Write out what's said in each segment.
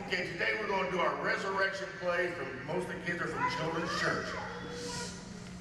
Okay, today we're going to do our resurrection play. Most of the kids are from Children's Church.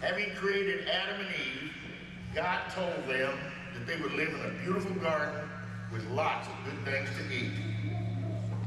Having created Adam and Eve, God told them that they would live in a beautiful garden with lots of good things to eat.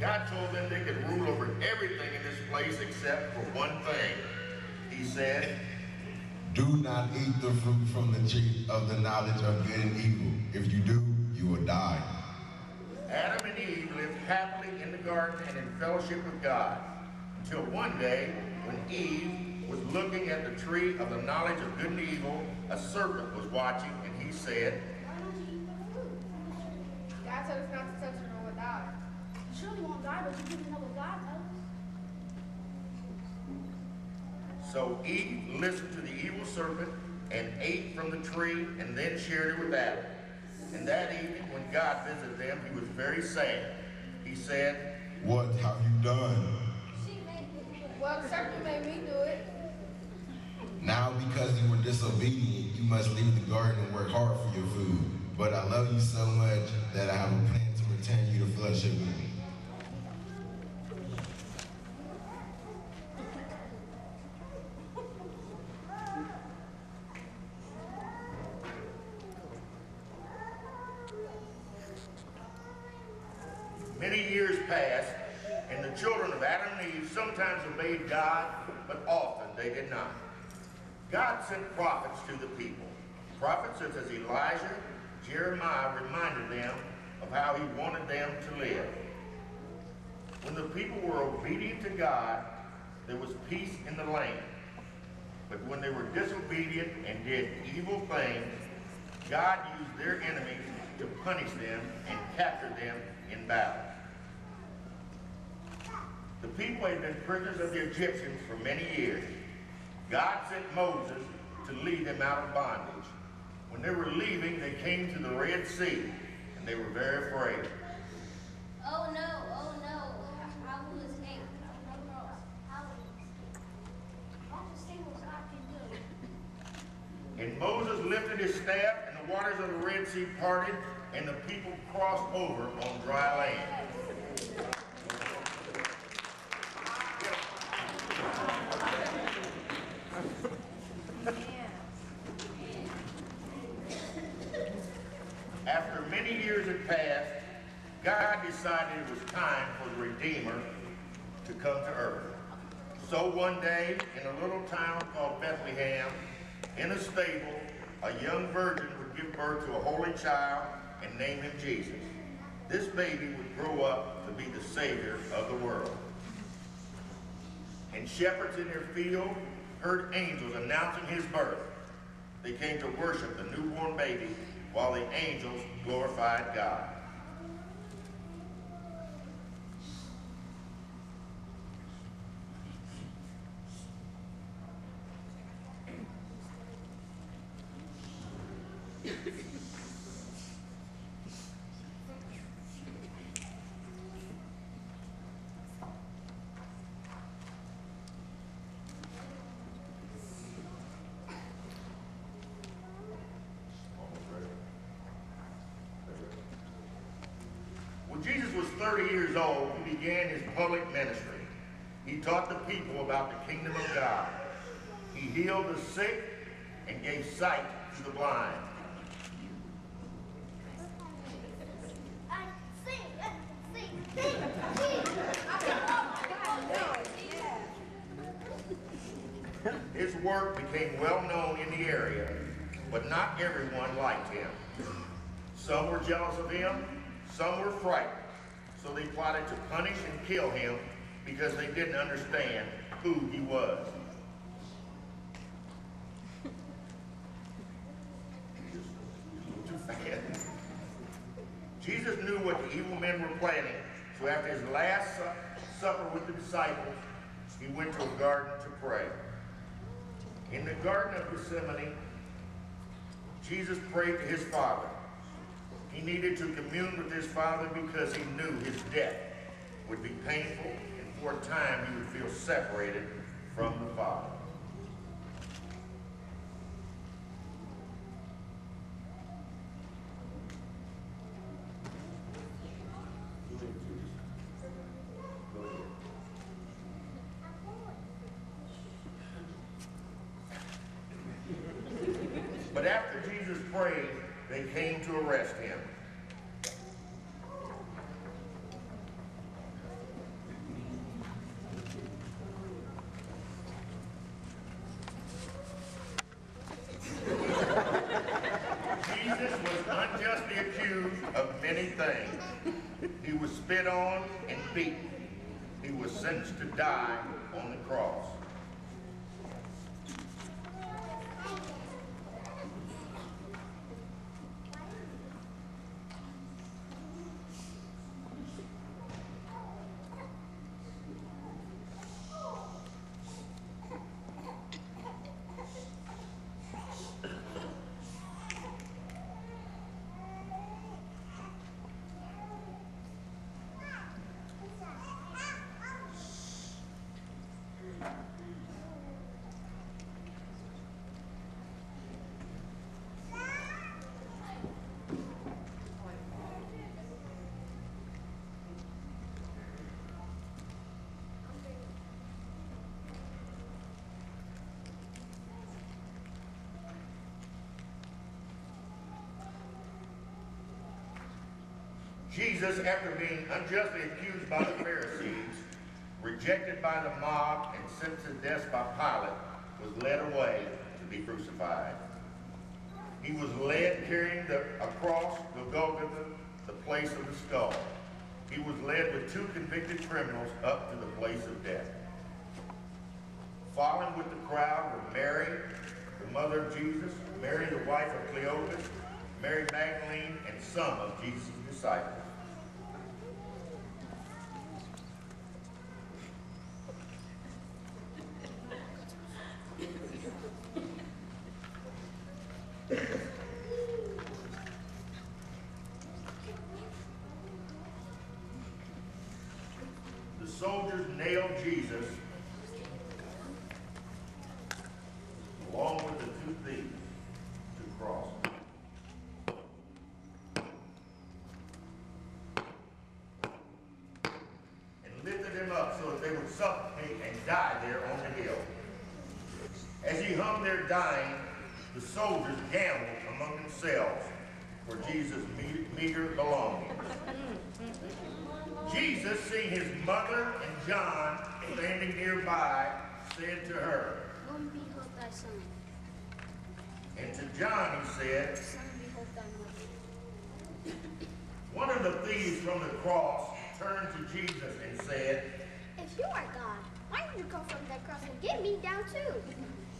God told them they could rule over everything in this place except for one thing. He said, "Do not eat the fruit from the tree of the knowledge of good and evil. If you do, you will die." Adam and Eve lived happily in the garden and in fellowship with God, until one day when Eve was looking at the tree of the knowledge of good and evil, a serpent was watching, and he said, "Why don't you eat the fruit? God told us not to touch it or we'll die. You surely won't die, but you didn't know what God knows." So Eve listened to the evil serpent and ate from the tree and then shared it with Adam. And that evening, when God visited them, he was very sad. He said, "What have you done?" "Well, the serpent made me do it." "Now because you were disobedient, you must leave the garden and work hard for your food. But I love you so much that I have a plan to return you to fellowship with me." Many years passed, and the children of Adam and Eve sometimes obeyed God, but often they did not. God sent prophets to the people. Prophets such as Elijah, Jeremiah reminded them of how he wanted them to live. When the people were obedient to God, there was peace in the land. But when they were disobedient and did evil things, God used their enemies to punish them and capture them in battle. The people had been prisoners of the Egyptians for many years. God sent Moses to lead them out of bondage. When they were leaving, they came to the Red Sea, and they were very afraid. Oh no, how will this escape? I'll just see what God can do. And Moses lifted his staff, and the waters of the Red Sea parted, and the people crossed over on dry land. After many years had passed, God decided it was time for the Redeemer to come to earth. So one day, in a little town called Bethlehem, in a stable, a young virgin would give birth to a holy child and name him Jesus. This baby would grow up to be the Savior of the world. And shepherds in their field heard angels announcing his birth. They came to worship the newborn baby while the angels glorified God. When Jesus was 30 years old, he began his public ministry. He taught the people about the kingdom of God. He healed the sick and gave sight to the blind. His work became well known in the area, but not everyone liked him. Some were jealous of him, some were frightened, so they plotted to punish and kill him because they didn't understand who he was. Too fast. Jesus knew what the evil men were planning, so after his last supper with the disciples, he went to a garden to pray. In the Garden of Gethsemane, Jesus prayed to his Father. He needed to commune with his Father because he knew his death would be painful, and for a time he would feel separated from the Father. Go they came to arrest him. Jesus was unjustly accused of many things. He was spit on and beaten. He was sentenced to die on the cross. Jesus, after being unjustly accused by the Pharisees, rejected by the mob, and sentenced to death by Pilate, was led away to be crucified. He was led carrying a cross to Golgotha, the place of the skull. He was led with two convicted criminals up to the place of death. Following with the crowd were Mary, the mother of Jesus, Mary, the wife of Cleopas, Mary Magdalene, and some of Jesus' disciples. The soldiers nailed Jesus along with the two thieves to the cross. And lifted him up so that they would suffocate and die there on the hill. As he hung there dying, the soldiers gambled among themselves for Jesus' meager belongings. Jesus, seeing his mother and John standing nearby, said to her, Woman, behold thy son. and to John he said, Son, behold thy mother. one of the thieves from the cross turned to Jesus and said, If you are God, why did you come from that cross and get me down too?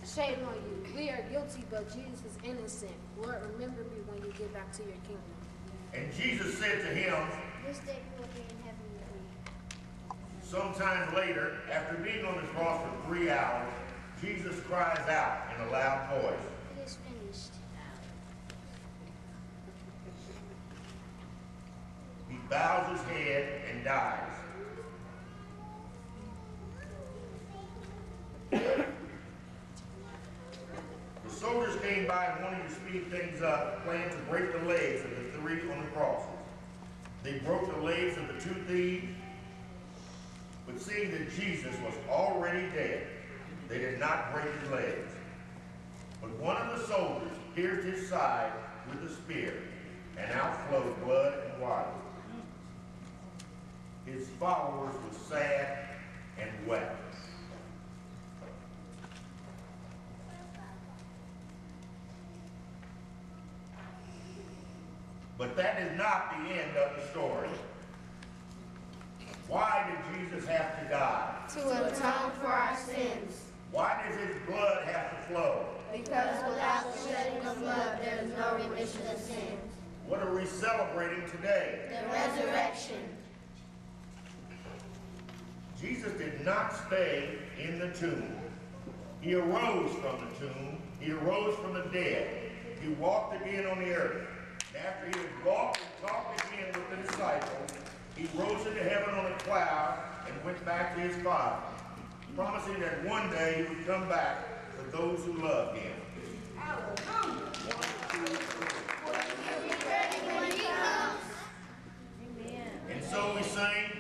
Shame on you. We are guilty, but Jesus is innocent. Lord, remember me when you get back to your kingdom. and Jesus said to him, This day you will be in heaven with me. sometime later, after being on the cross for 3 hours, Jesus cries out in a loud voice, It is finished. he bows his head and dies. The soldiers came by and wanting to speed things up, planned to break the legs of the three on the crosses. They broke the legs of the two thieves, but seeing that Jesus was already dead, they did not break his legs. But one of the soldiers pierced his side with a spear, and out flowed blood and water. His followers were sad and wept. But that is not the end of the story. Why did Jesus have to die? To atone for our sins. Why does his blood have to flow? Because without the shedding of blood, there is no remission of sins. What are we celebrating today? The resurrection. Jesus did not stay in the tomb. He arose from the tomb. He arose from the dead. He walked again on the earth. And after he had walked and talked again with the disciples, he rose into heaven on a cloud and went back to his Father, promising that one day he would come back for those who love him. And so we sing,